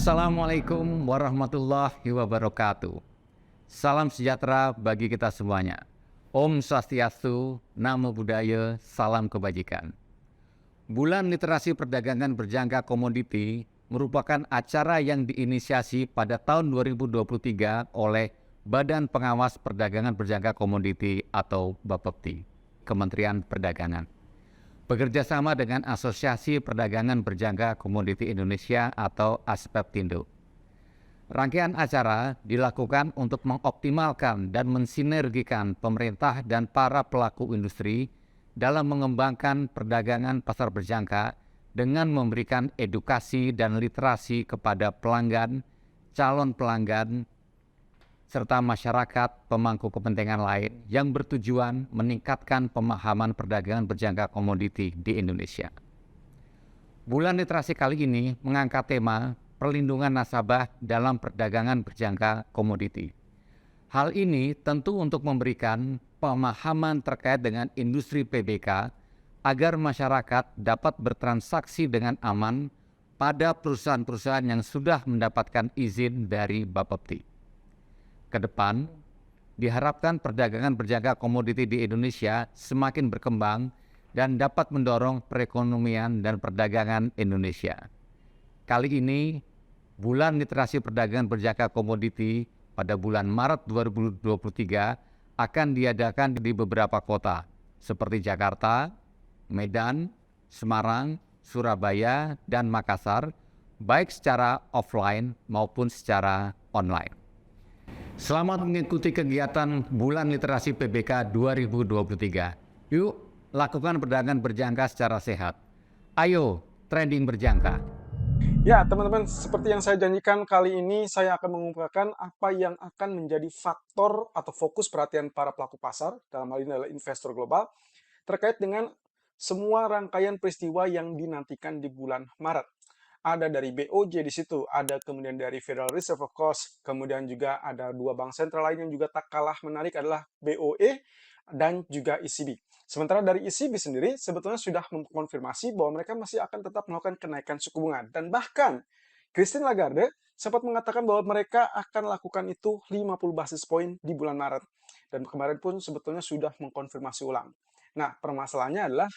Assalamualaikum warahmatullahi wabarakatuh. Salam sejahtera bagi kita semuanya. Om Swastiastu, Namo Buddhaya, salam kebajikan. Bulan Literasi Perdagangan Berjangka Komoditi merupakan acara yang diinisiasi pada tahun 2023 oleh Badan Pengawas Perdagangan Berjangka Komoditi atau Bapepti, Kementerian Perdagangan, bekerja sama dengan Asosiasi Perdagangan Berjangka Komoditi Indonesia atau ASPEPTINDO. Rangkaian acara dilakukan untuk mengoptimalkan dan mensinergikan pemerintah dan para pelaku industri dalam mengembangkan perdagangan pasar berjangka dengan memberikan edukasi dan literasi kepada pelanggan, calon pelanggan, serta masyarakat pemangku kepentingan lain yang bertujuan meningkatkan pemahaman perdagangan berjangka komoditi di Indonesia. Bulan literasi kali ini mengangkat tema perlindungan nasabah dalam perdagangan berjangka komoditi. Hal ini tentu untuk memberikan pemahaman terkait dengan industri PBK agar masyarakat dapat bertransaksi dengan aman pada perusahaan-perusahaan yang sudah mendapatkan izin dari Bapepti. Kedepan, diharapkan perdagangan berjangka komoditi di Indonesia semakin berkembang dan dapat mendorong perekonomian dan perdagangan Indonesia. Kali ini, Bulan Literasi Perdagangan Berjangka Komoditi pada bulan Maret 2023 akan diadakan di beberapa kota seperti Jakarta, Medan, Semarang, Surabaya, dan Makassar, baik secara offline maupun secara online. Selamat mengikuti kegiatan Bulan Literasi PBK 2023. Yuk, lakukan perdagangan berjangka secara sehat. Ayo, trending berjangka. Ya, teman-teman, seperti yang saya janjikan kali ini, saya akan mengungkapkan apa yang akan menjadi faktor atau fokus perhatian para pelaku pasar, dalam hal ini adalah investor global, terkait dengan semua rangkaian peristiwa yang dinantikan di bulan Maret. Ada dari BOJ di situ, ada kemudian dari Federal Reserve of course, kemudian juga ada dua bank sentral lain yang juga tak kalah menarik adalah BOE dan juga ECB. Sementara dari ECB sendiri sebetulnya sudah mengkonfirmasi bahwa mereka masih akan tetap melakukan kenaikan suku bunga. Dan bahkan Christine Lagarde sempat mengatakan bahwa mereka akan lakukan itu 50 basis poin di bulan Maret. Dan kemarin pun sebetulnya sudah mengkonfirmasi ulang. Nah, permasalahannya adalah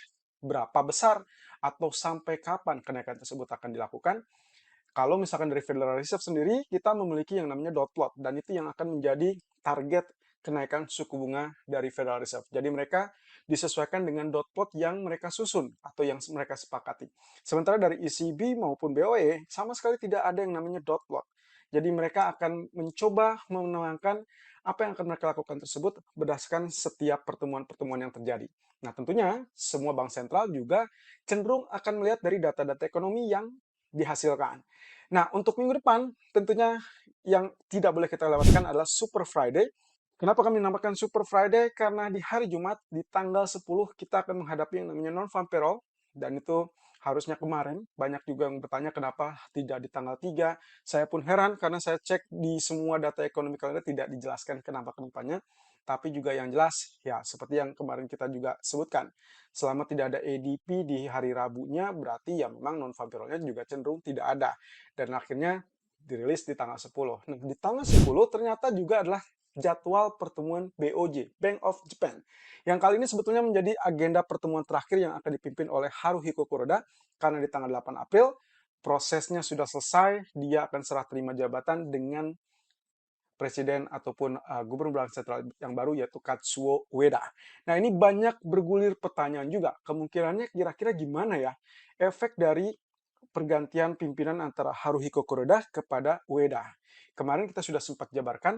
berapa besar atau sampai kapan kenaikan tersebut akan dilakukan. Kalau misalkan dari Federal Reserve sendiri, kita memiliki yang namanya dot plot, dan itu yang akan menjadi target kenaikan suku bunga dari Federal Reserve. Jadi mereka disesuaikan dengan dot plot yang mereka susun atau yang mereka sepakati. Sementara dari ECB maupun BOE sama sekali tidak ada yang namanya dot plot. Jadi mereka akan mencoba memenangkan apa yang akan mereka lakukan tersebut berdasarkan setiap pertemuan-pertemuan yang terjadi. Nah, tentunya semua bank sentral juga cenderung akan melihat dari data-data ekonomi yang dihasilkan. Nah, untuk minggu depan tentunya yang tidak boleh kita lewatkan adalah Super Friday. Kenapa kami namakan Super Friday? Karena di hari Jumat, di tanggal 10, kita akan menghadapi yang namanya non-farm payroll, dan itu harusnya kemarin. Banyak juga yang bertanya kenapa tidak di tanggal 3. Saya pun heran karena saya cek di semua data ekonomi kalender tidak dijelaskan kenapa-kenapanya. Tapi juga yang jelas, ya seperti yang kemarin kita juga sebutkan, selama tidak ada ADP di hari Rabunya, berarti ya memang non-farm payroll-nya juga cenderung tidak ada. Dan akhirnya dirilis di tanggal 10. Nah, di tanggal 10 ternyata juga adalah jadwal pertemuan BOJ, Bank of Japan. Yang kali ini sebetulnya menjadi agenda pertemuan terakhir yang akan dipimpin oleh Haruhiko Kuroda, karena di tanggal 8 April prosesnya sudah selesai, dia akan serah terima jabatan dengan presiden ataupun gubernur bank sentral yang baru, yaitu Katsuo Ueda. Nah, ini banyak bergulir pertanyaan juga. Kemungkinannya kira-kira gimana ya efek dari pergantian pimpinan antara Haruhiko Kuroda kepada Ueda. Kemarin kita sudah sempat jabarkan,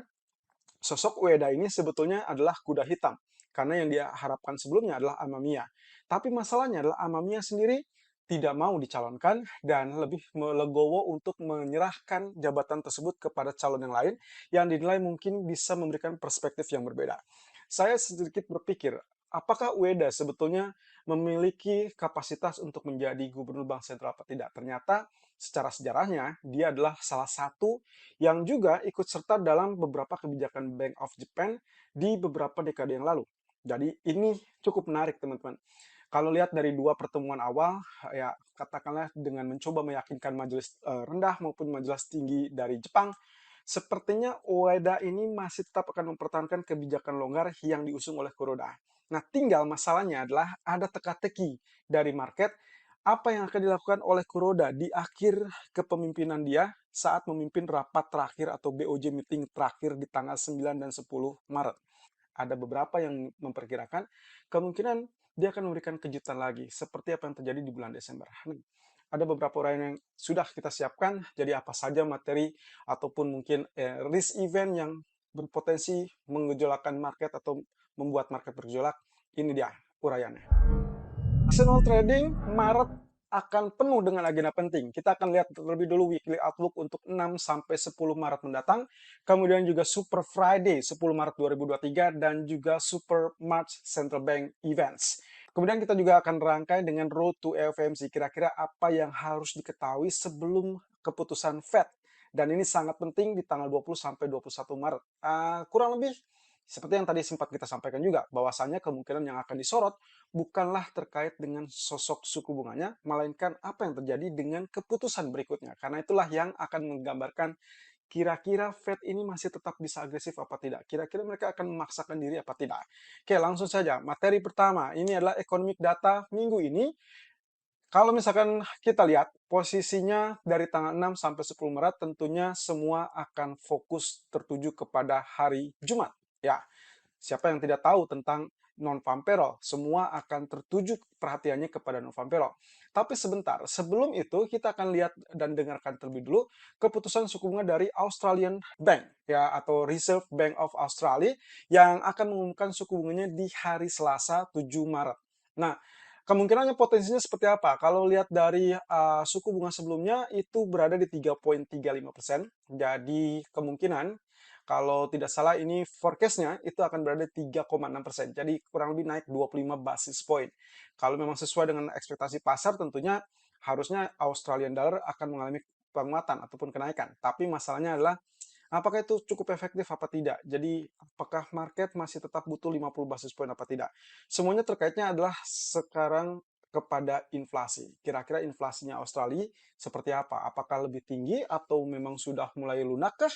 sosok Ueda ini sebetulnya adalah kuda hitam, karena yang dia harapkan sebelumnya adalah Amamiya. Tapi masalahnya adalah Amamiya sendiri tidak mau dicalonkan dan lebih legowo untuk menyerahkan jabatan tersebut kepada calon yang lain yang dinilai mungkin bisa memberikan perspektif yang berbeda. Saya sedikit berpikir, apakah Ueda sebetulnya memiliki kapasitas untuk menjadi gubernur bank sentral atau tidak? Ternyata secara sejarahnya dia adalah salah satu yang juga ikut serta dalam beberapa kebijakan Bank of Japan di beberapa dekade yang lalu. Jadi ini cukup menarik, teman-teman. Kalau lihat dari dua pertemuan awal, ya katakanlah dengan mencoba meyakinkan majelis rendah maupun majelis tinggi dari Jepang, sepertinya Ueda ini masih tetap akan mempertahankan kebijakan longgar yang diusung oleh Kuroda. Nah, tinggal masalahnya adalah ada teka-teki dari market apa yang akan dilakukan oleh Kuroda di akhir kepemimpinan dia saat memimpin rapat terakhir atau BOJ meeting terakhir di tanggal 9 dan 10 Maret. Ada beberapa yang memperkirakan kemungkinan dia akan memberikan kejutan lagi, seperti apa yang terjadi di bulan Desember. Ada beberapa orang yang sudah kita siapkan, jadi apa saja materi ataupun mungkin risk event yang berpotensi menggejolakkan market atau membuat market bergejolak, ini dia uraiannya. Seasonal trading Maret akan penuh dengan agenda penting. Kita akan lihat terlebih dulu weekly outlook untuk 6 sampai 10 Maret mendatang, kemudian juga Super Friday 10 Maret 2023 dan juga Super March Central Bank Events. Kemudian kita juga akan rangkai dengan Road to FOMC, kira-kira apa yang harus diketahui sebelum keputusan Fed. Dan ini sangat penting di tanggal 20 sampai 21 Maret. Kurang lebih seperti yang tadi sempat kita sampaikan juga, bahwasannya kemungkinan yang akan disorot bukanlah terkait dengan sosok suku bunganya, melainkan apa yang terjadi dengan keputusan berikutnya. Karena itulah yang akan menggambarkan kira-kira Fed ini masih tetap bisa agresif apa tidak. Kira-kira mereka akan memaksakan diri apa tidak. Oke, langsung saja. Materi pertama, ini adalah economic data minggu ini. Kalau misalkan kita lihat posisinya dari tanggal 6 sampai 10 Maret tentunya semua akan fokus tertuju kepada hari Jumat. Ya, siapa yang tidak tahu tentang non-farm payroll? Semua akan tertuju perhatiannya kepada non-farm payroll. Tapi sebentar, sebelum itu kita akan lihat dan dengarkan terlebih dulu keputusan suku bunga dari Australian Bank ya atau Reserve Bank of Australia yang akan mengumumkan suku bunganya di hari Selasa 7 Maret. Nah, kemungkinannya potensinya seperti apa? Kalau lihat dari suku bunga sebelumnya itu berada di 3,35%. Jadi kemungkinan kalau tidak salah ini forecast-nya itu akan berada di 3,6%. Jadi kurang lebih naik 25 basis point. Kalau memang sesuai dengan ekspektasi pasar tentunya harusnya Australian dollar akan mengalami penguatan ataupun kenaikan. Tapi masalahnya adalah apakah itu cukup efektif apa tidak? Jadi apakah market masih tetap butuh 50 basis point apa tidak? Semuanya terkaitnya adalah sekarang kepada inflasi. Kira-kira inflasinya Australia seperti apa? Apakah lebih tinggi atau memang sudah mulai lunakkah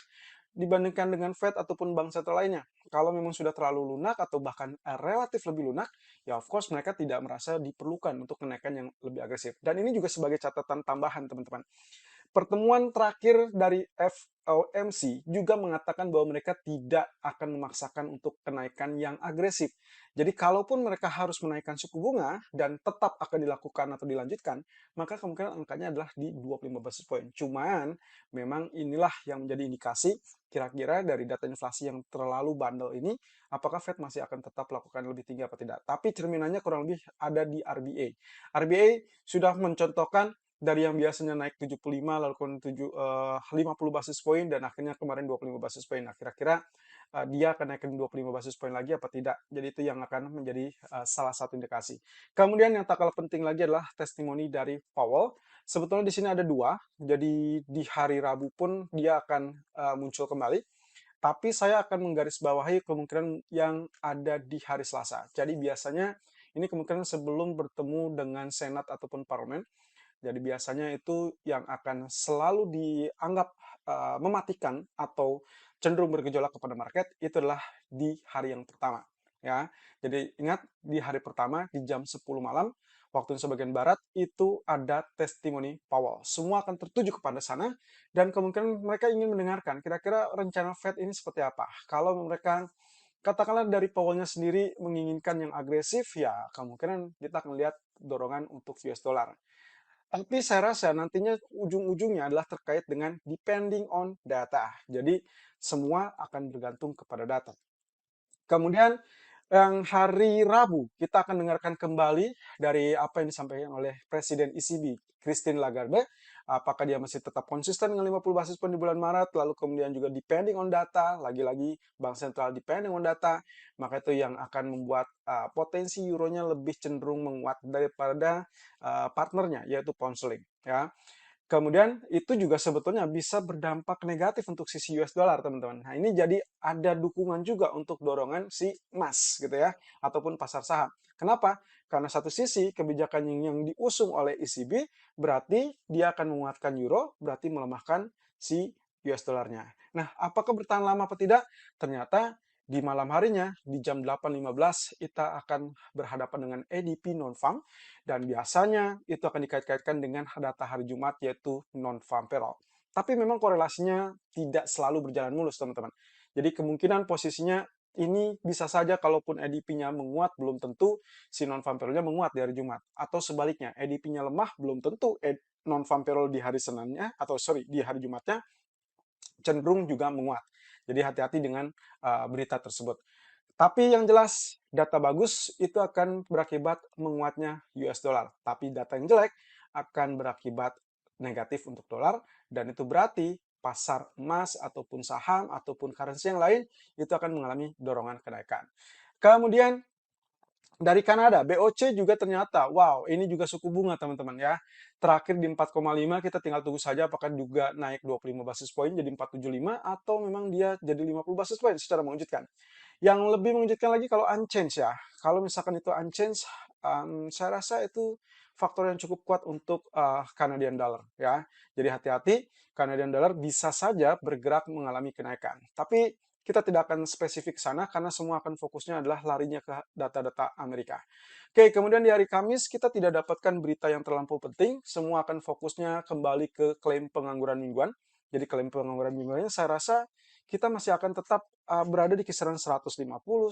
dibandingkan dengan Fed ataupun bank sentral lainnya? Kalau memang sudah terlalu lunak atau bahkan relatif lebih lunak, ya of course mereka tidak merasa diperlukan untuk kenaikan yang lebih agresif. Dan ini juga sebagai catatan tambahan teman-teman. Pertemuan terakhir dari FOMC juga mengatakan bahwa mereka tidak akan memaksakan untuk kenaikan yang agresif. Jadi kalaupun mereka harus menaikkan suku bunga dan tetap akan dilakukan atau dilanjutkan, maka kemungkinan angkanya adalah di 25 basis point. Cuman memang inilah yang menjadi indikasi kira-kira dari data inflasi yang terlalu bandel ini, apakah Fed masih akan tetap melakukan lebih tinggi atau tidak. Tapi cerminannya kurang lebih ada di RBA. RBA sudah mencontohkan dari yang biasanya naik 75 lalu kemudian 50 basis point dan akhirnya kemarin 25 basis point. Nah, kira-kira dia akan naikin 25 basis point lagi apa tidak. Jadi itu yang akan menjadi salah satu indikasi. Kemudian yang tak kalah penting lagi adalah testimoni dari Powell. Sebetulnya di sini ada dua. Jadi di hari Rabu pun dia akan muncul kembali. Tapi saya akan menggarisbawahi kemungkinan yang ada di hari Selasa. Jadi biasanya ini kemungkinan sebelum bertemu dengan Senat ataupun Parlemen. Jadi biasanya itu yang akan selalu dianggap mematikan atau cenderung bergejolak kepada market itu adalah di hari yang pertama. Ya, jadi ingat di hari pertama di jam 10 malam waktu Indonesia bagian barat itu ada testimoni Powell. Semua akan tertuju kepada sana dan kemungkinan mereka ingin mendengarkan kira-kira rencana Fed ini seperti apa. Kalau mereka katakanlah dari Powell-nya sendiri menginginkan yang agresif, ya kemungkinan kita akan lihat dorongan untuk US dollar. Tapi saya rasa nantinya ujung-ujungnya adalah terkait dengan depending on data. Jadi semua akan bergantung kepada data. Kemudian yang hari Rabu kita akan dengarkan kembali dari apa yang disampaikan oleh Presiden ECB, Christine Lagarde. Apakah dia masih tetap konsisten dengan 50 basis point di bulan Maret, lalu kemudian juga depending on data, lagi-lagi Bank Sentral depending on data, maka itu yang akan membuat potensi euronya lebih cenderung menguat daripada partnernya, yaitu pound sterling. Ya. Kemudian itu juga sebetulnya bisa berdampak negatif untuk sisi US dollar, teman-teman. Nah, ini jadi ada dukungan juga untuk dorongan si emas gitu ya, ataupun pasar saham. Kenapa? Karena satu sisi kebijakan yang diusung oleh ECB berarti dia akan menguatkan euro, berarti melemahkan si US dollarnya. Nah, apakah bertahan lama atau tidak? Ternyata di malam harinya, di jam 8.15, kita akan berhadapan dengan ADP non-farm, dan biasanya itu akan dikait-kaitkan dengan data hari Jumat, yaitu non-farm payroll. Tapi memang korelasinya tidak selalu berjalan mulus, teman-teman. Jadi kemungkinan posisinya ini bisa saja kalaupun ADP-nya menguat, belum tentu si non-farm payroll-nya menguat di hari Jumat. Atau sebaliknya, ADP-nya lemah, belum tentu non-farm payroll di hari Seninnya, atau sorry, di hari Jumatnya cenderung juga menguat. Jadi hati-hati dengan berita tersebut. Tapi yang jelas, data bagus itu akan berakibat menguatnya US dollar. Tapi data yang jelek akan berakibat negatif untuk dolar, dan itu berarti pasar emas ataupun saham ataupun currency yang lain itu akan mengalami dorongan kenaikan. Kemudian dari Kanada, BOC juga ternyata, wow, ini juga suku bunga teman-teman ya. Terakhir di 4,5, kita tinggal tunggu saja apakah juga naik 25 basis point jadi 475 atau memang dia jadi 50 basis point secara mengejutkan. Yang lebih mengejutkan lagi kalau unchanged ya. Kalau misalkan itu unchanged, saya rasa itu faktor yang cukup kuat untuk Canadian dollar ya. Jadi hati-hati, Canadian dollar bisa saja bergerak mengalami kenaikan. Tapi kita tidak akan spesifik sana karena semua akan fokusnya adalah larinya ke data-data Amerika. Oke, kemudian di hari Kamis kita tidak dapatkan berita yang terlampau penting. Semua akan fokusnya kembali ke klaim pengangguran mingguan. Jadi klaim pengangguran mingguannya saya rasa kita masih akan tetap berada di kisaran 150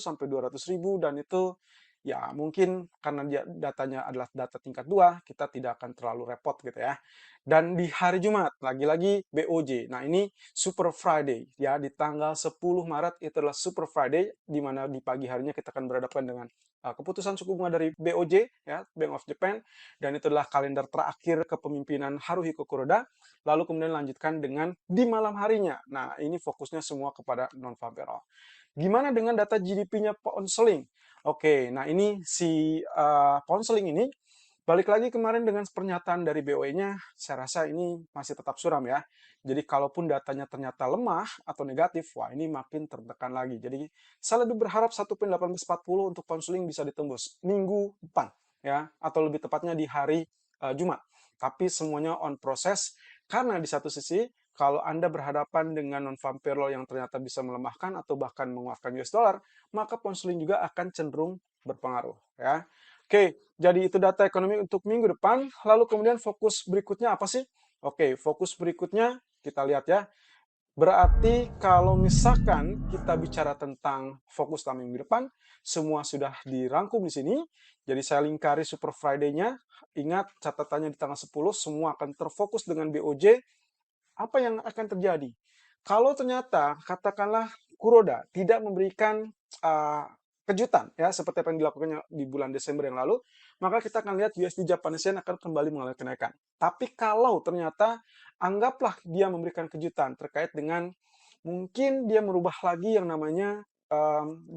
sampai 200 ribu, dan itu ya mungkin karena dia datanya adalah data tingkat 2, kita tidak akan terlalu repot gitu ya. Dan di hari Jumat, lagi-lagi BOJ. Nah, ini Super Friday ya, di tanggal 10 Maret itu adalah Super Friday, di mana di pagi harinya kita akan berhadapan dengan keputusan suku bunga dari BOJ ya, Bank of Japan, dan itu adalah kalender terakhir kepemimpinan Haruhiko Kuroda. Lalu kemudian lanjutkan dengan di malam harinya. Nah, ini fokusnya semua kepada non-farm payroll. Gimana dengan data GDP-nya pound sterling? Oke, nah ini si pound sterling ini balik lagi kemarin dengan pernyataan dari BOE-nya, saya rasa ini masih tetap suram ya. Jadi kalaupun datanya ternyata lemah atau negatif, wah ini makin tertekan lagi. Jadi saya lebih berharap 1.1840 untuk pound sterling bisa ditembus minggu depan ya, atau lebih tepatnya di hari Jumat. Tapi semuanya on proses, karena di satu sisi kalau Anda berhadapan dengan non-farm payroll yang ternyata bisa melemahkan atau bahkan menguatkan US dollar, maka pound sterling juga akan cenderung berpengaruh ya. Oke, jadi itu data ekonomi untuk minggu depan. Lalu kemudian fokus berikutnya apa sih? Oke, fokus berikutnya kita lihat ya. Berarti kalau misalkan kita bicara tentang fokus dalam minggu depan, semua sudah dirangkum di sini. Jadi saya lingkari Super Friday-nya. Ingat catatannya di tanggal 10, semua akan terfokus dengan BOJ. Apa yang akan terjadi? Kalau ternyata katakanlah Kuroda tidak memberikan uh, kejutan ya seperti apa yang dilakukannya di bulan Desember yang lalu, maka kita akan lihat USD Japanese Yen akan kembali mengalami kenaikan. Tapi kalau ternyata anggaplah dia memberikan kejutan terkait dengan mungkin dia merubah lagi yang namanya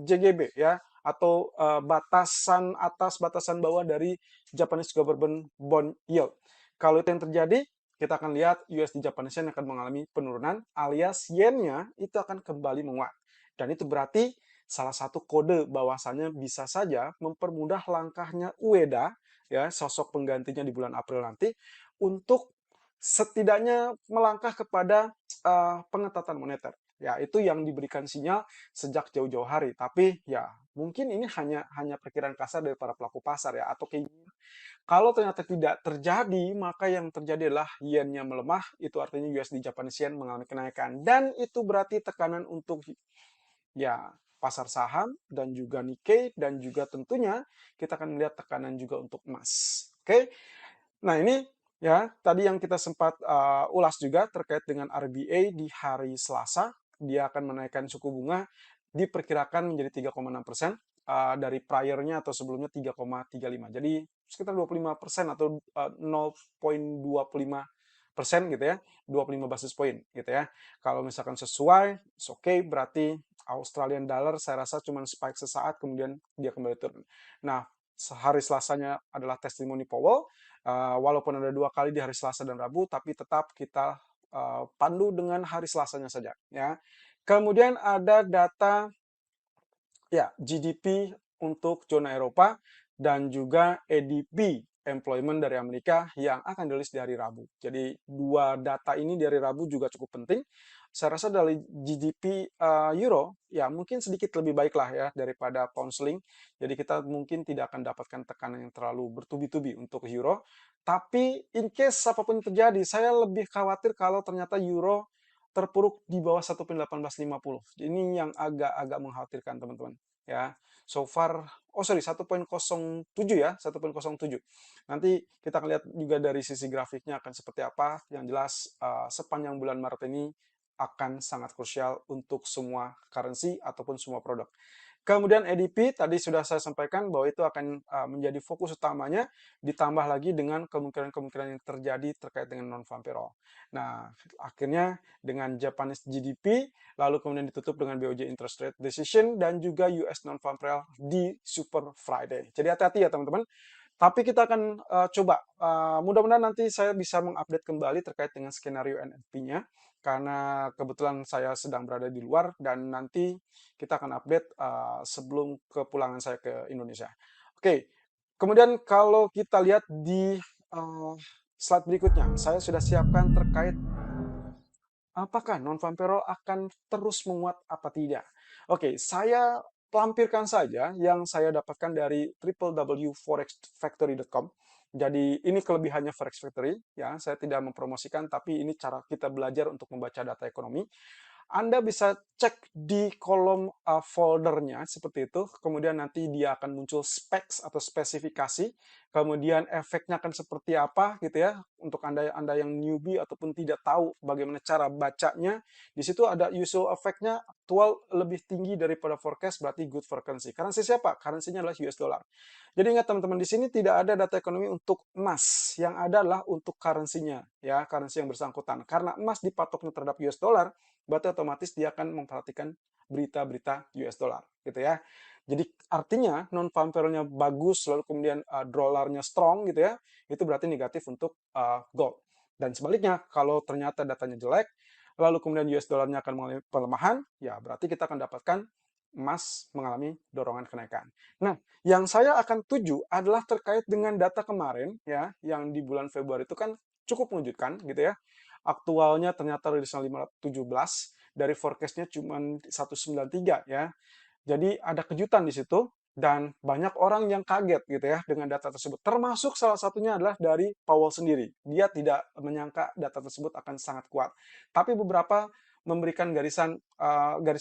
JGB ya, atau batasan atas batasan bawah dari Japanese Government Bond Yield. Kalau itu yang terjadi, kita akan lihat USD Japanese Yen akan mengalami penurunan, alias yen-nya itu akan kembali menguat. Dan itu berarti salah satu kode bahwasannya bisa saja mempermudah langkahnya Ueda, ya, sosok penggantinya di bulan April nanti, untuk setidaknya melangkah kepada pengetatan moneter. Ya, itu yang diberikan sinyal sejak jauh-jauh hari. Tapi ya, mungkin ini hanya perkiraan kasar dari para pelaku pasar ya, atau keinginan. Kalau ternyata tidak terjadi, maka yang terjadi adalah yen-nya melemah, itu artinya USD Japanese Yen mengalami kenaikan. Dan itu berarti tekanan untuk ya pasar saham dan juga Nikkei, dan juga tentunya kita akan melihat tekanan juga untuk emas. Oke. Nah, ini ya tadi yang kita sempat ulas juga terkait dengan RBA di hari Selasa. Dia akan menaikkan suku bunga diperkirakan menjadi 3,6%, dari prior-nya atau sebelumnya 3,35. Jadi sekitar 25% atau 0,25% gitu ya, 25 basis point gitu ya. Kalau misalkan sesuai, it's okay, berarti Australian dollar saya rasa cuma spike sesaat kemudian dia kembali turun. Nah, hari Selasanya adalah testimoni Powell, Walaupun ada 2 kali di hari Selasa dan Rabu, tapi tetap kita pandu dengan hari Selasanya saja, ya. Kemudian ada data ya, GDP untuk zona Eropa dan juga ADP employment dari Amerika yang akan dirilis di hari Rabu. Jadi dua data ini di hari Rabu juga cukup penting. Saya rasa dari GDP Euro ya mungkin sedikit lebih baik lah ya daripada pound sterling. Jadi kita mungkin tidak akan dapatkan tekanan yang terlalu bertubi-tubi untuk Euro. Tapi in case apapun terjadi, saya lebih khawatir kalau ternyata Euro terpuruk di bawah 1.1850. Ini yang agak-agak mengkhawatirkan teman-teman ya. So far, oh sorry 1.07 ya, 1.07. Nanti kita akan lihat juga dari sisi grafiknya akan seperti apa. Yang jelas sepanjang bulan Maret ini akan sangat krusial untuk semua currency ataupun semua produk. Kemudian ADP tadi sudah saya sampaikan bahwa itu akan menjadi fokus utamanya, ditambah lagi dengan kemungkinan-kemungkinan yang terjadi terkait dengan non-farm payroll. Nah, akhirnya dengan Japanese GDP, lalu kemudian ditutup dengan BOJ interest rate decision dan juga US non-farm payroll di Super Friday. Jadi hati-hati ya teman-teman. Tapi kita akan coba, mudah-mudahan nanti saya bisa mengupdate kembali terkait dengan skenario NFP-nya, karena kebetulan saya sedang berada di luar dan nanti kita akan update sebelum kepulangan saya ke Indonesia. Oke, kemudian kalau kita lihat di slide berikutnya, saya sudah siapkan terkait apakah non-farm payroll akan terus menguat apa tidak? Oke, saya lampirkan saja yang saya dapatkan dari www.forexfactory.com. Jadi ini kelebihannya Forex Factory ya. Saya tidak mempromosikan tapi ini cara kita belajar untuk membaca data ekonomi. Anda bisa cek di kolom foldernya seperti itu, kemudian nanti dia akan muncul specs atau spesifikasi, kemudian efeknya akan seperti apa gitu ya, untuk Anda yang newbie ataupun tidak tahu bagaimana cara bacanya, di situ ada usual effect-nya aktual lebih tinggi daripada forecast berarti good for currency. Currency siapa? Currency-nya adalah US dollar. Jadi ingat teman-teman di sini tidak ada data ekonomi untuk emas, yang ada adalah untuk currency-nya ya, currency yang bersangkutan. Karena emas dipatoknya terhadap US dollar, berarti otomatis dia akan memperhatikan berita-berita US dollar gitu ya. Jadi artinya non farm payroll-nya bagus lalu kemudian dolarnya strong gitu ya, itu berarti negatif untuk gold. Dan sebaliknya kalau ternyata datanya jelek lalu kemudian US dollarnya akan mengalami pelemahan, ya berarti kita akan dapatkan emas mengalami dorongan kenaikan. Nah, yang saya akan tuju adalah terkait dengan data kemarin ya, yang di bulan Februari itu kan cukup mengejutkan gitu ya. Aktualnya ternyata rilisnya 517, dari forecast-nya cuma 193 ya. Jadi ada kejutan di situ dan banyak orang yang kaget gitu ya dengan data tersebut. Termasuk salah satunya adalah dari Powell sendiri. Dia tidak menyangka data tersebut akan sangat kuat. Tapi beberapa memberikan garis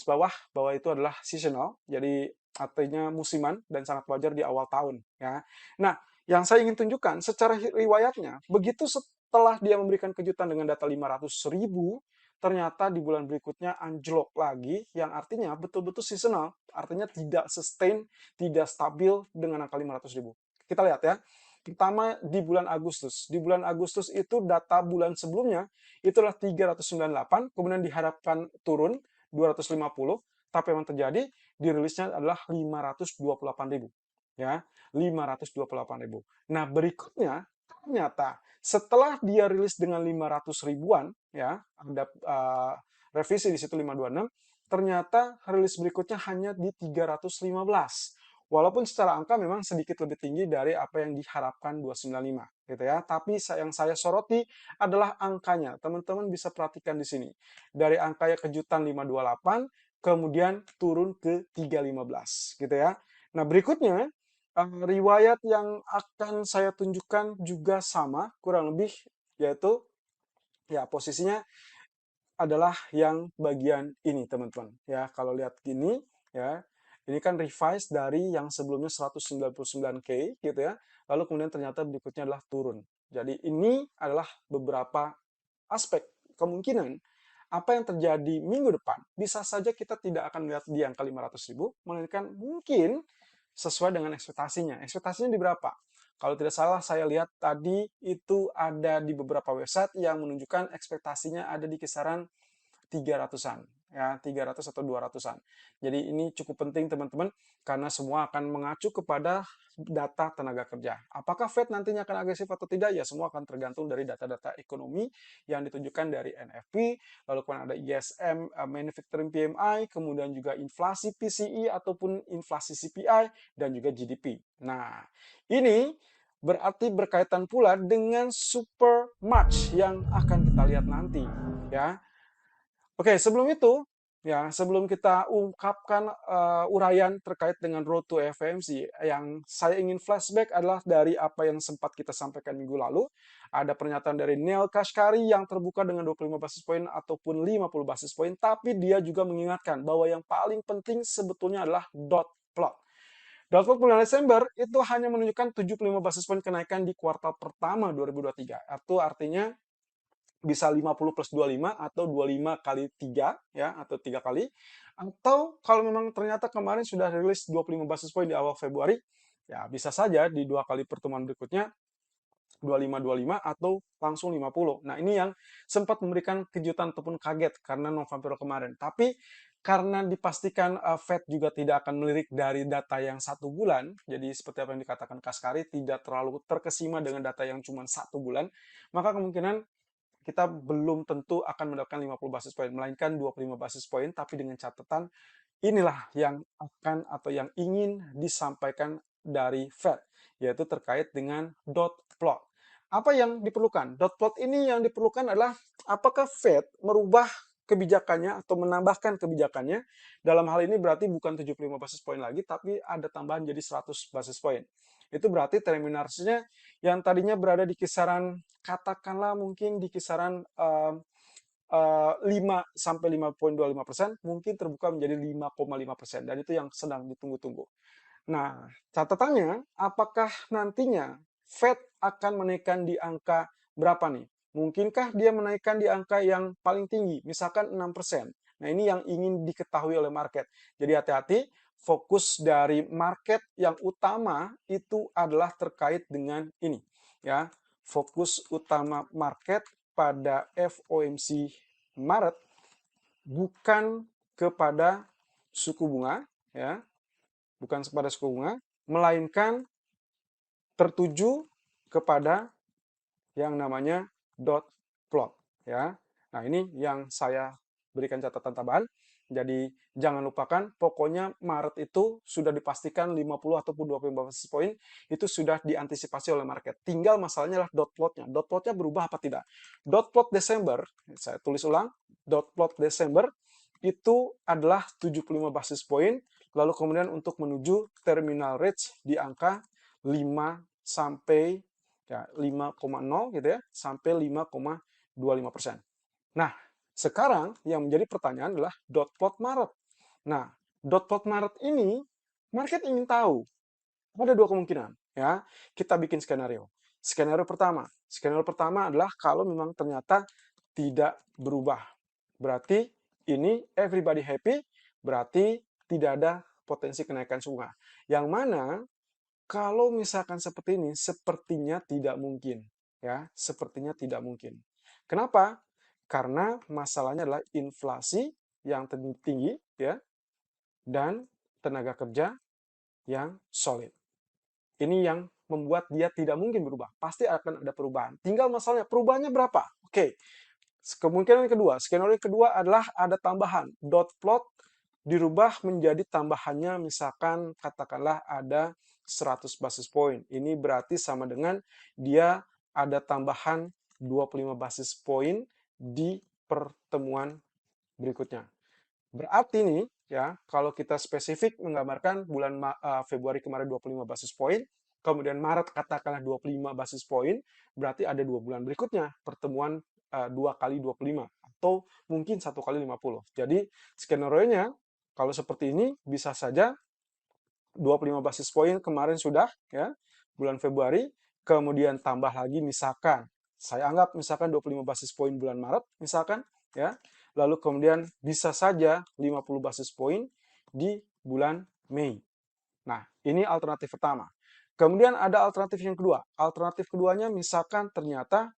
bawah bahwa itu adalah seasonal. Jadi artinya musiman dan sangat wajar di awal tahun ya. Nah, yang saya ingin tunjukkan secara riwayatnya, begitu setelah dia memberikan kejutan dengan data 500.000, ternyata di bulan berikutnya anjlok lagi, yang artinya betul-betul seasonal, artinya tidak sustain, tidak stabil dengan angka 500.000. Kita lihat ya, pertama di bulan Agustus. Di bulan Agustus itu data bulan sebelumnya itulah 398, kemudian diharapkan turun 250, tapi yang terjadi dirilisnya adalah 528.000. Ya, 528.000. Nah, berikutnya ternyata setelah dia rilis dengan 500 ribuan, ya, ada revisi di situ 526, ternyata rilis berikutnya hanya di 315. Walaupun secara angka memang sedikit lebih tinggi dari apa yang diharapkan 295 gitu ya. Tapi yang saya soroti adalah angkanya. Teman-teman bisa perhatikan di sini. Dari angka yang kejutan 528 kemudian turun ke 315 gitu ya. Nah, berikutnya riwayat yang akan saya tunjukkan juga sama, kurang lebih, yaitu ya posisinya adalah yang bagian ini teman-teman ya. Kalau lihat gini ya, ini kan revise dari yang sebelumnya 199K gitu ya, lalu kemudian ternyata berikutnya adalah turun. Jadi ini adalah beberapa aspek kemungkinan apa yang terjadi minggu depan, bisa saja kita tidak akan melihat di angka 500.000, melainkan mungkin sesuai dengan ekspektasinya. Ekspektasinya di berapa? Kalau tidak salah saya lihat tadi itu ada di beberapa website yang menunjukkan ekspektasinya ada di kisaran 300-an. ya 300 atau 200-an. Jadi ini cukup penting teman-teman karena semua akan mengacu kepada data tenaga kerja. Apakah Fed nantinya akan agresif atau tidak? Ya semua akan tergantung dari data-data ekonomi yang ditunjukkan dari NFP, lalu kemudian ada ISM, Manufacturing PMI, kemudian juga inflasi PCE ataupun inflasi CPI, dan juga GDP. Nah, ini berarti berkaitan pula dengan super March yang akan kita lihat nanti, ya. Oke, sebelum itu, ya, sebelum kita ungkapkan uraian terkait dengan Road to FOMC, yang saya ingin flashback adalah dari apa yang sempat kita sampaikan minggu lalu. Ada pernyataan dari Neil Kashkari yang terbuka dengan 25 basis poin ataupun 50 basis poin, tapi dia juga mengingatkan bahwa yang paling penting sebetulnya adalah dot plot. Dot plot bulan Desember itu hanya menunjukkan 75 basis poin kenaikan di kuartal pertama 2023. Itu artinya bisa 50 plus 25 atau 25 kali 3 ya, atau 3 kali. Atau kalau memang ternyata kemarin sudah rilis 25 basis point di awal Februari, ya bisa saja di 2 kali pertemuan berikutnya 25-25 atau langsung 50. Nah, ini yang sempat memberikan kejutan ataupun kaget karena November kemarin. Tapi karena dipastikan Fed juga tidak akan melirik dari data yang 1 bulan, jadi seperti apa yang dikatakan Kaskari, tidak terlalu terkesima dengan data yang cuma 1 bulan, maka kemungkinan kita belum tentu akan mendapatkan 50 basis point, melainkan 25 basis point, tapi dengan catatan inilah yang akan atau yang ingin disampaikan dari Fed, yaitu terkait dengan dot plot. Apa yang diperlukan? Dot plot ini yang diperlukan adalah apakah Fed merubah kebijakannya atau menambahkan kebijakannya. Dalam hal ini berarti bukan 75 basis point lagi, tapi ada tambahan jadi 100 basis point. Itu berarti terminasinya yang tadinya berada di kisaran, katakanlah mungkin di kisaran 5 sampai 5,25%, mungkin terbuka menjadi 5,5%, dan itu yang sedang ditunggu-tunggu. Nah, catatannya, apakah nantinya Fed akan menaikkan di angka berapa nih? Mungkinkah dia menaikkan di angka yang paling tinggi, misalkan 6%? Nah, ini yang ingin diketahui oleh market. Jadi hati-hati, fokus dari market yang utama itu adalah terkait dengan ini, ya. Fokus utama market pada FOMC Maret bukan kepada suku bunga, ya, bukan kepada suku bunga, melainkan tertuju kepada yang namanya dot plot, ya. Nah, ini yang saya berikan catatan tambahan. Jadi jangan lupakan, pokoknya Maret itu sudah dipastikan 50 ataupun 25 basis point itu sudah diantisipasi oleh market. Tinggal masalahnya adalah dot plotnya. Dot plotnya berubah apa tidak? Dot plot Desember, saya tulis ulang, dot plot Desember itu adalah 75 basis point, lalu kemudian untuk menuju terminal rate di angka 5 sampai ya 5,0 gitu ya, sampai 5,25%. Nah, sekarang yang menjadi pertanyaan adalah dot plot Maret. Nah, dot plot Maret ini market ingin tahu. Ada dua kemungkinan, ya. Kita bikin skenario. Skenario pertama adalah kalau memang ternyata tidak berubah. Berarti ini everybody happy, berarti tidak ada potensi kenaikan suku bunga. Yang mana kalau misalkan seperti ini, sepertinya tidak mungkin, ya, sepertinya tidak mungkin. Kenapa? Karena masalahnya adalah inflasi yang tinggi, ya, dan tenaga kerja yang solid. Ini yang membuat dia tidak mungkin berubah. Pasti akan ada perubahan. Tinggal masalahnya, perubahannya berapa? Oke, kemungkinan kedua, skenario kedua adalah ada tambahan. Dot plot dirubah menjadi tambahannya misalkan katakanlah ada 100 basis point. Ini berarti sama dengan dia ada tambahan 25 basis point di pertemuan berikutnya. Berarti nih ya, kalau kita spesifik menggambarkan bulan Februari kemarin 25 basis point, kemudian Maret katakanlah 25 basis point, berarti ada 2 bulan berikutnya pertemuan 2 kali 25 atau mungkin 1 kali 50. Jadi skenario-nya kalau seperti ini bisa saja 25 basis point kemarin sudah ya, bulan Februari, kemudian tambah lagi misalkan saya anggap misalkan 25 basis point bulan Maret misalkan ya. Lalu kemudian bisa saja 50 basis point di bulan Mei. Nah, ini alternatif pertama. Kemudian ada alternatif yang kedua. Alternatif keduanya misalkan ternyata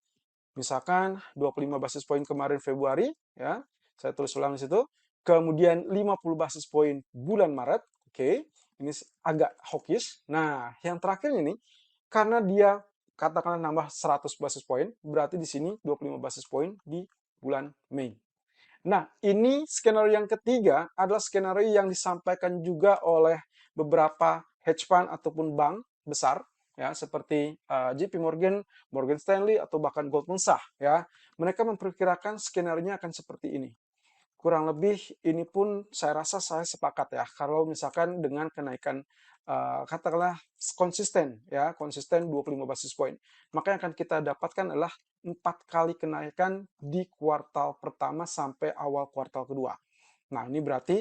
misalkan 25 basis point kemarin Februari ya. Saya tulis ulang di situ. kemudian 50 basis point bulan Maret. Oke, ini agak hawkish. Nah, yang terakhir ini karena dia katakanlah nambah 100 basis point, berarti di sini 25 basis point di bulan Mei. Nah, ini skenario yang ketiga adalah skenario yang disampaikan juga oleh beberapa hedge fund ataupun bank besar ya seperti JP Morgan, Morgan Stanley atau bahkan Goldman Sachs ya. Mereka memperkirakan skenario-nya akan seperti ini. Kurang lebih ini pun saya rasa saya sepakat ya. Kalau misalkan dengan kenaikan katakanlah konsisten ya, konsisten 25 basis point. Maka yang akan kita dapatkan adalah 4 kali kenaikan di kuartal pertama sampai awal kuartal kedua. Nah, ini berarti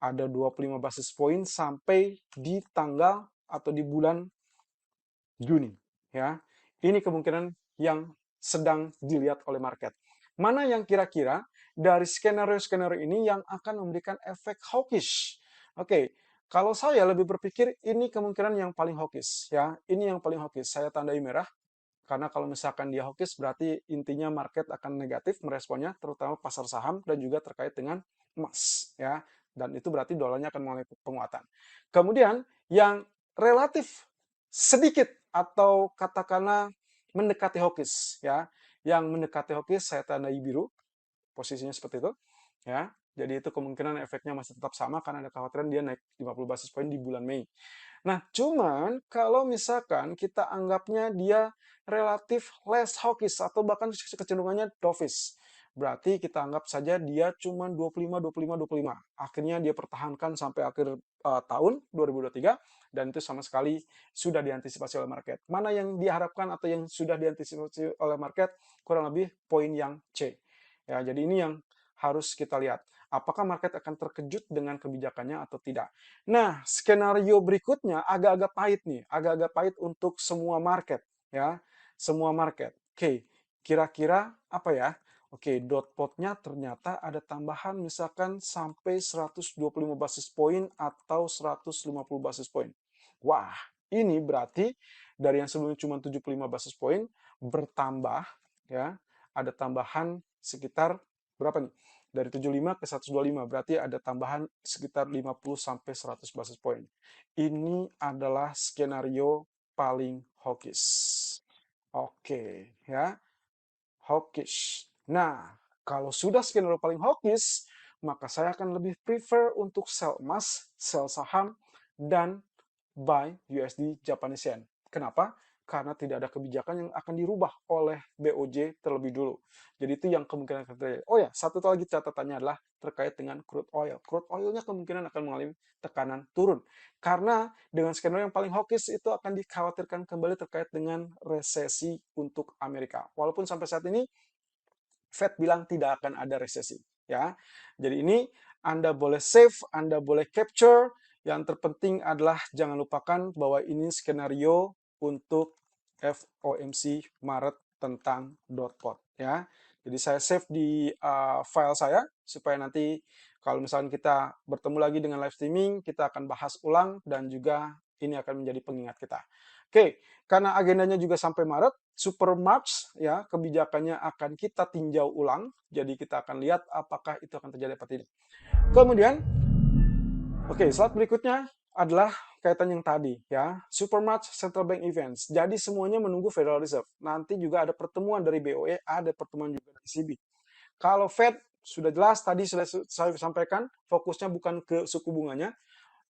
ada 25 basis point sampai di tanggal atau di bulan Juni ya. Ini kemungkinan yang sedang dilihat oleh market. Mana yang kira-kira dari skenario-skenario ini yang akan memberikan efek hawkish? Oke, kalau saya lebih berpikir ini kemungkinan yang paling hawkish ya. Ini yang paling hawkish. Saya tandai merah karena kalau misalkan dia hawkish berarti intinya market akan negatif meresponnya, terutama pasar saham dan juga terkait dengan emas ya. Dan itu berarti dolarnya akan mengalami penguatan. Kemudian yang relatif sedikit atau katakanlah mendekati hawkish ya. Yang mendekati hawkish saya tandai biru, posisinya seperti itu ya. Jadi itu kemungkinan efeknya masih tetap sama karena ada kekhawatiran dia naik 50 basis point di bulan Mei. Nah, cuman kalau misalkan kita anggapnya dia relatif less hawkish atau bahkan kecenderungannya dovish. Berarti kita anggap saja dia cuma 25, 25, 25. Akhirnya dia pertahankan sampai akhir tahun 2023 dan itu sama sekali sudah diantisipasi oleh market. Mana yang diharapkan atau yang sudah diantisipasi oleh market kurang lebih poin yang C. Ya, jadi ini yang harus kita lihat. Apakah market akan terkejut dengan kebijakannya atau tidak? Nah, skenario berikutnya agak-agak pahit nih, agak-agak pahit untuk semua market ya, semua market. Oke, kira-kira apa ya? Oke, dot plotnya ternyata ada tambahan misalkan sampai 125 basis point atau 150 basis point. Wah, ini berarti dari yang sebelumnya cuma 75 basis point bertambah ya, ada tambahan sekitar berapa nih? Dari 75 ke 125, berarti ada tambahan sekitar 50 sampai 100 basis point. Ini adalah skenario paling hawkish. Oke, ya. Hawkish. Nah, kalau sudah skenario paling hawkish, maka saya akan lebih prefer untuk sell emas, sell saham, dan buy USD Japanese Yen. Kenapa? Karena tidak ada kebijakan yang akan dirubah oleh BOJ terlebih dulu. Jadi itu yang kemungkinan terjadi. Oh ya, satu lagi catatannya adalah terkait dengan crude oil. Crude oilnya kemungkinan akan mengalami tekanan turun. Karena dengan skenario yang paling hawkish itu akan dikhawatirkan kembali terkait dengan resesi untuk Amerika. Walaupun sampai saat ini Fed bilang tidak akan ada resesi. Ya, jadi ini Anda boleh save, Anda boleh capture. Yang terpenting adalah jangan lupakan bahwa ini skenario untuk FOMC Maret tentang dot plot ya. Jadi saya save di file saya supaya nanti kalau misalnya kita bertemu lagi dengan live streaming, kita akan bahas ulang dan juga ini akan menjadi pengingat kita. Oke, karena agendanya juga sampai Maret, Super March ya, kebijakannya akan kita tinjau ulang. Jadi kita akan lihat apakah itu akan terjadi apa tidak. Kemudian, oke, slide berikutnya adalah kaitan yang tadi ya, Supermarch Central Bank Events. Jadi semuanya menunggu Federal Reserve. Nanti juga ada pertemuan dari BOE, ada pertemuan juga dari ECB. Kalau Fed sudah jelas tadi sudah saya sampaikan, fokusnya bukan ke suku bunganya,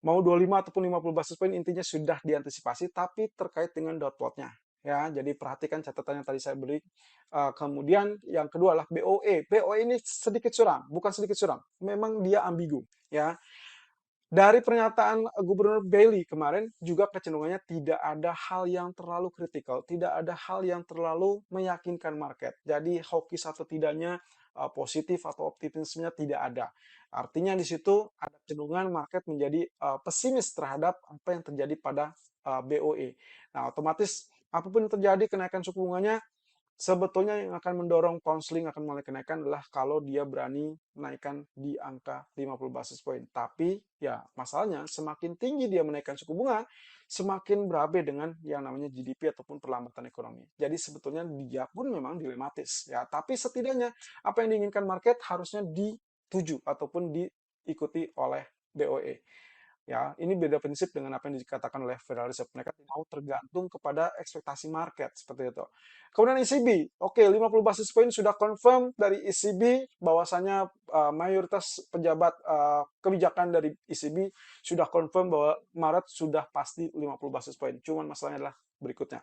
mau 25 ataupun 50 basis point intinya sudah diantisipasi, tapi terkait dengan dot plotnya. Ya, jadi perhatikan catatan yang tadi saya beri. Kemudian yang kedua adalah BOE. BOE ini sedikit suram, bukan sedikit suram. Memang dia ambigu. Ya, dari pernyataan Gubernur Bailey kemarin juga kecenderungannya tidak ada hal yang terlalu kritikal, tidak ada hal yang terlalu meyakinkan market. Jadi hawkish atau tidaknya, positif atau optimismenya tidak ada. Artinya di situ ada kecenderungan market menjadi pesimis terhadap apa yang terjadi pada BOE. Nah, otomatis apapun yang terjadi kenaikan suku bunganya sebetulnya yang akan mendorong counseling akan mulai kenaikan adalah kalau dia berani menaikkan di angka 50 basis point. Tapi ya masalahnya semakin tinggi dia menaikkan suku bunga, semakin berabe dengan yang namanya GDP ataupun perlambatan ekonomi. Jadi sebetulnya dia pun memang dilematis ya. Tapi setidaknya apa yang diinginkan market harusnya dituju ataupun diikuti oleh BOE. Ya, ini beda prinsip dengan apa yang dikatakan oleh Federal Reserve. Mereka tidak mau tergantung kepada ekspektasi market seperti itu. Kemudian ECB, oke, 50 basis point sudah confirm dari ECB bahwasanya mayoritas pejabat kebijakan dari ECB sudah confirm bahwa Maret sudah pasti 50 basis point. Cuman masalahnya adalah berikutnya.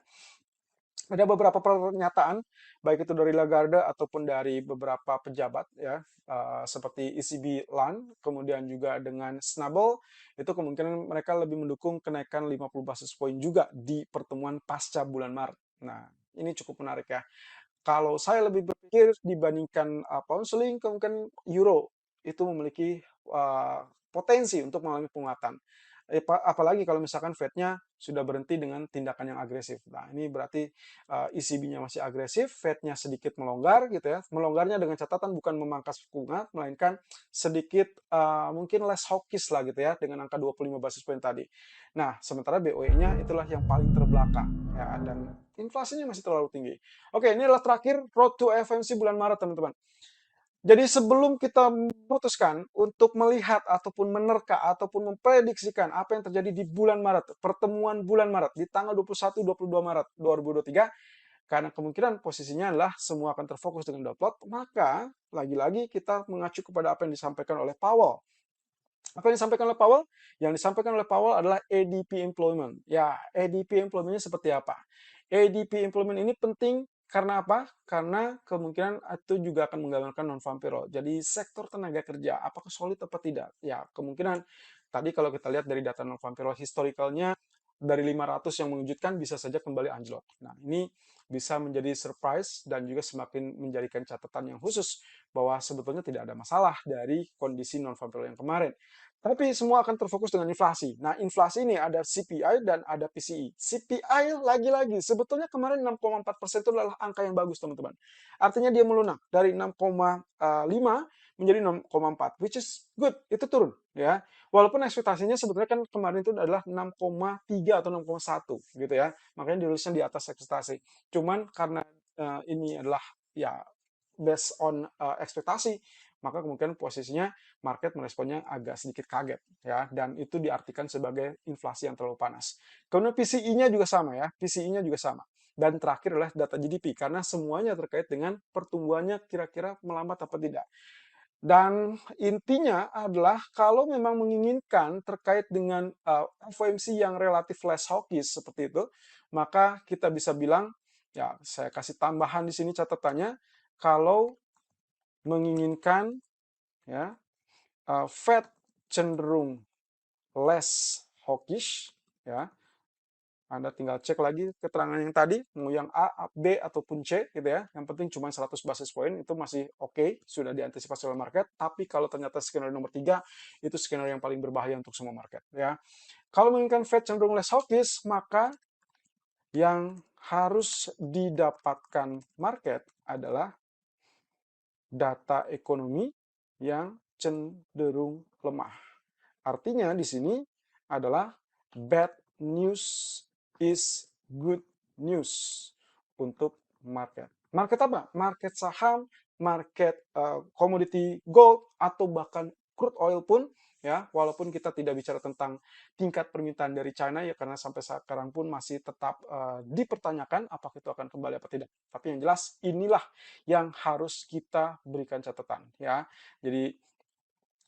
Ada beberapa pernyataan, baik itu dari Lagarde ataupun dari beberapa pejabat ya, seperti ECB Lan, kemudian juga dengan Schnabel, itu kemungkinan mereka lebih mendukung kenaikan 50 basis point juga di pertemuan pasca bulan Maret. Nah, ini cukup menarik ya. Kalau saya lebih berpikir dibandingkan pound sterling, kemungkinan euro itu memiliki potensi untuk mengalami penguatan. Apalagi kalau misalkan Fed-nya sudah berhenti dengan tindakan yang agresif. Nah, ini berarti ECB-nya masih agresif, Fed-nya sedikit melonggar gitu ya. Melonggarnya dengan catatan bukan memangkas bunga, melainkan sedikit mungkin less hawkish lah gitu ya dengan angka 25 basis point tadi. Nah, sementara BOE-nya itulah yang paling terbelakang ya, dan inflasinya masih terlalu tinggi. Oke, ini adalah terakhir road to FOMC bulan Maret, teman-teman. Jadi sebelum kita memutuskan untuk melihat ataupun menerka ataupun memprediksikan apa yang terjadi di bulan Maret, pertemuan bulan Maret di tanggal 21-22 Maret 2023, karena kemungkinan posisinya adalah semua akan terfokus dengan dot plot, maka lagi-lagi kita mengacu kepada apa yang disampaikan oleh Powell. Apa yang disampaikan oleh Powell? Yang disampaikan oleh Powell adalah ADP employment. Ya, ADP employment-nya seperti apa? ADP employment ini penting karena apa? Karena kemungkinan itu juga akan menggambarkan non-farm payroll. Jadi sektor tenaga kerja, apakah solid atau tidak? Ya, kemungkinan tadi kalau kita lihat dari data non-farm payroll historicalnya dari 500 yang mengejutkan bisa saja kembali anjlok. Nah, ini bisa menjadi surprise dan juga semakin menjadikan catatan yang khusus bahwa sebetulnya tidak ada masalah dari kondisi non-farm payroll yang kemarin. Tapi semua akan terfokus dengan inflasi. Nah, inflasi ini ada CPI dan ada PCE. CPI lagi-lagi, sebetulnya kemarin 6,4% itu adalah angka yang bagus, teman-teman. Artinya dia melunak dari 6,5 menjadi 6,4, which is good, itu turun. Ya, walaupun ekspektasinya sebetulnya kan kemarin itu adalah 6,3 atau 6,1 gitu ya. Makanya dirilisnya di atas ekspektasi. Cuman karena ini adalah ya based on ekspektasi, maka kemungkinan posisinya market meresponnya agak sedikit kaget ya, dan itu diartikan sebagai inflasi yang terlalu panas. Kemudian PCI-nya juga sama ya, PCI-nya juga sama. Dan terakhir adalah data GDP karena semuanya terkait dengan pertumbuhannya kira-kira melambat apa tidak. Dan intinya adalah kalau memang menginginkan terkait dengan FOMC yang relatif less hawkish seperti itu, maka kita bisa bilang, ya saya kasih tambahan di sini catatannya, kalau menginginkan ya Fed cenderung less hawkish ya, Anda tinggal cek lagi keterangan yang tadi, mau yang A, B, ataupun C gitu ya. Yang penting cuma 100 basis point itu masih oke, sudah diantisipasi oleh market. Tapi kalau ternyata skenario nomor 3, itu skenario yang paling berbahaya untuk semua market ya. Kalau menginginkan Fed cenderung less hawkish, maka yang harus didapatkan market adalah data ekonomi yang cenderung lemah. Artinya di sini adalah bad news is good news untuk market. Market apa? Market saham, market commodity gold, atau bahkan crude oil pun ya, walaupun kita tidak bicara tentang tingkat permintaan dari China ya, karena sampai sekarang pun masih tetap dipertanyakan apakah itu akan kembali apa tidak. Tapi yang jelas inilah yang harus kita berikan catatan ya. Jadi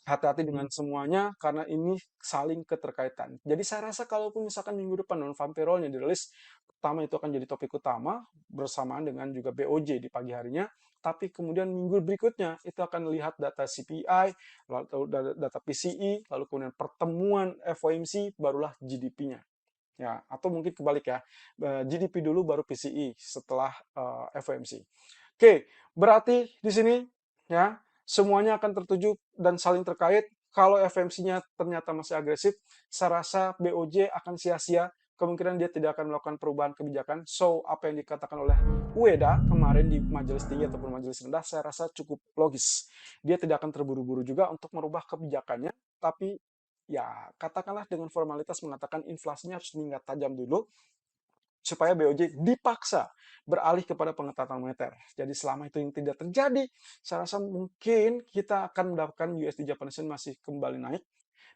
hati-hati dengan semuanya karena ini saling keterkaitan. Jadi saya rasa kalaupun misalkan minggu depan non-farm payroll-nya dirilis, pertama itu akan jadi topik utama bersamaan dengan juga BOJ di pagi harinya. Tapi kemudian minggu berikutnya itu akan lihat data CPI, lalu data PCE, lalu kemudian pertemuan FOMC, barulah GDP-nya. Ya, atau mungkin kebalik ya, GDP dulu baru PCE setelah FOMC. Oke, berarti di sini ya semuanya akan tertuju dan saling terkait. Kalau FMC-nya ternyata masih agresif, saya rasa BOJ akan sia-sia. Kemungkinan dia tidak akan melakukan perubahan kebijakan. So, apa yang dikatakan oleh UEDA kemarin di majelis tinggi ataupun majelis rendah, saya rasa cukup logis. Dia tidak akan terburu-buru juga untuk merubah kebijakannya, tapi ya katakanlah dengan formalitas mengatakan inflasinya harus meningkat tajam dulu, supaya BOJ dipaksa beralih kepada pengetatan moneter. Jadi selama itu yang tidak terjadi, saya rasa mungkin kita akan mendapatkan USD Japanese Yen masih kembali naik,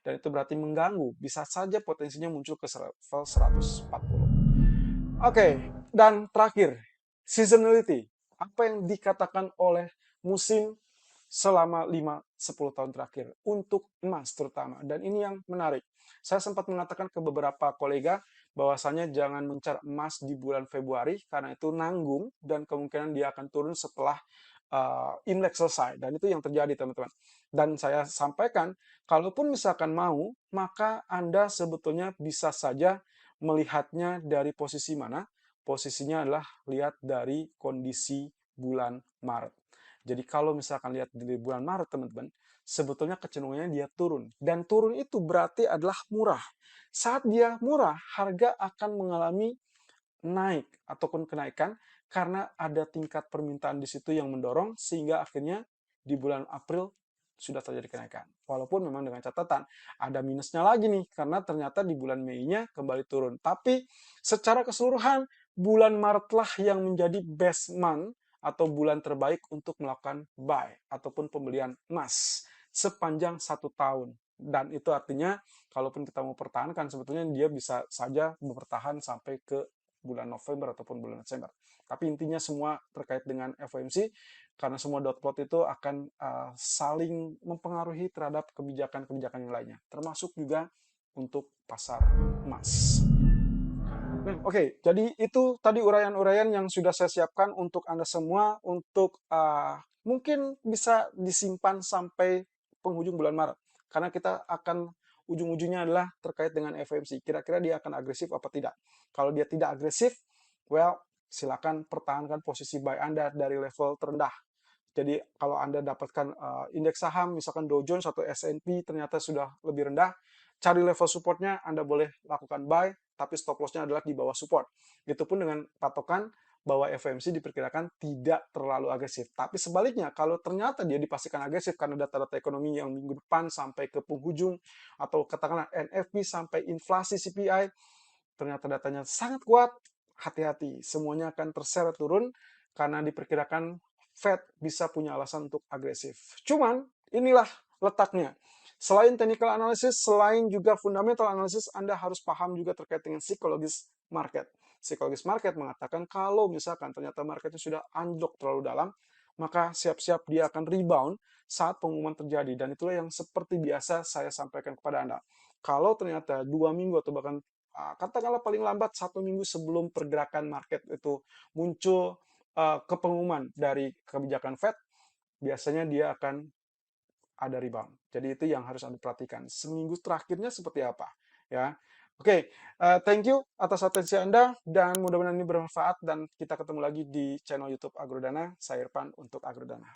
dan itu berarti mengganggu, bisa saja potensinya muncul ke level 140. Oke, dan terakhir, seasonality. Apa yang dikatakan oleh musim selama 5-10 tahun terakhir untuk emas terutama. Dan ini yang menarik. Saya sempat mengatakan ke beberapa kolega bahwasanya jangan mencar emas di bulan Februari karena itu nanggung dan kemungkinan dia akan turun setelah Imlek selesai. Dan itu yang terjadi, teman-teman. Dan saya sampaikan, kalaupun misalkan mau, maka Anda sebetulnya bisa saja melihatnya dari posisi mana? Posisinya adalah lihat dari kondisi bulan Maret. Jadi kalau misalkan lihat di bulan Maret, teman-teman, sebetulnya kecenderungannya dia turun. Dan turun itu berarti adalah murah. Saat dia murah, harga akan mengalami naik ataupun kenaikan karena ada tingkat permintaan di situ yang mendorong sehingga akhirnya di bulan April sudah terjadi kenaikan. Walaupun memang dengan catatan ada minusnya lagi nih karena ternyata di bulan Mei-nya kembali turun. Tapi secara keseluruhan bulan Maretlah yang menjadi best month atau bulan terbaik untuk melakukan buy ataupun pembelian emas sepanjang 1 tahun. Dan itu artinya kalaupun kita mau pertahankan sebetulnya dia bisa saja bertahan sampai ke bulan November ataupun bulan Desember. Tapi intinya semua terkait dengan FOMC karena semua dot plot itu akan saling mempengaruhi terhadap kebijakan-kebijakan yang lainnya, termasuk juga untuk pasar emas. Oke, jadi itu tadi uraian-uraian yang sudah saya siapkan untuk Anda semua untuk mungkin bisa disimpan sampai penghujung bulan Maret. Karena kita akan ujung-ujungnya adalah terkait dengan FOMC. Kira-kira dia akan agresif apa tidak? Kalau dia tidak agresif, well, silakan pertahankan posisi buy Anda dari level terendah. Jadi kalau Anda dapatkan indeks saham, misalkan Dow Jones atau S&P ternyata sudah lebih rendah, cari level supportnya, Anda boleh lakukan buy, tapi stop loss-nya adalah di bawah support. Itu pun dengan patokan bahwa FOMC diperkirakan tidak terlalu agresif. Tapi sebaliknya, kalau ternyata dia dipastikan agresif karena data-data ekonomi yang minggu depan sampai ke penghujung, atau katakanlah NFP sampai inflasi CPI, ternyata datanya sangat kuat, hati-hati. Semuanya akan terseret turun karena diperkirakan Fed bisa punya alasan untuk agresif. Cuman, inilah letaknya. Selain technical analysis, selain juga fundamental analysis, Anda harus paham juga terkait dengan psikologis market. Psikologis market mengatakan kalau misalkan ternyata marketnya sudah anjlok terlalu dalam, maka siap-siap dia akan rebound saat pengumuman terjadi. Dan itulah yang seperti biasa saya sampaikan kepada Anda. Kalau ternyata 2 minggu atau bahkan katakanlah paling lambat 1 minggu sebelum pergerakan market itu muncul ke pengumuman dari kebijakan Fed, biasanya dia akan ada rebound. Jadi itu yang harus Anda perhatikan. Seminggu terakhirnya seperti apa, ya. Oke, thank you atas atensi Anda dan mudah-mudahan ini bermanfaat dan kita ketemu lagi di channel YouTube Agrodana. Saya Irfan untuk Agrodana.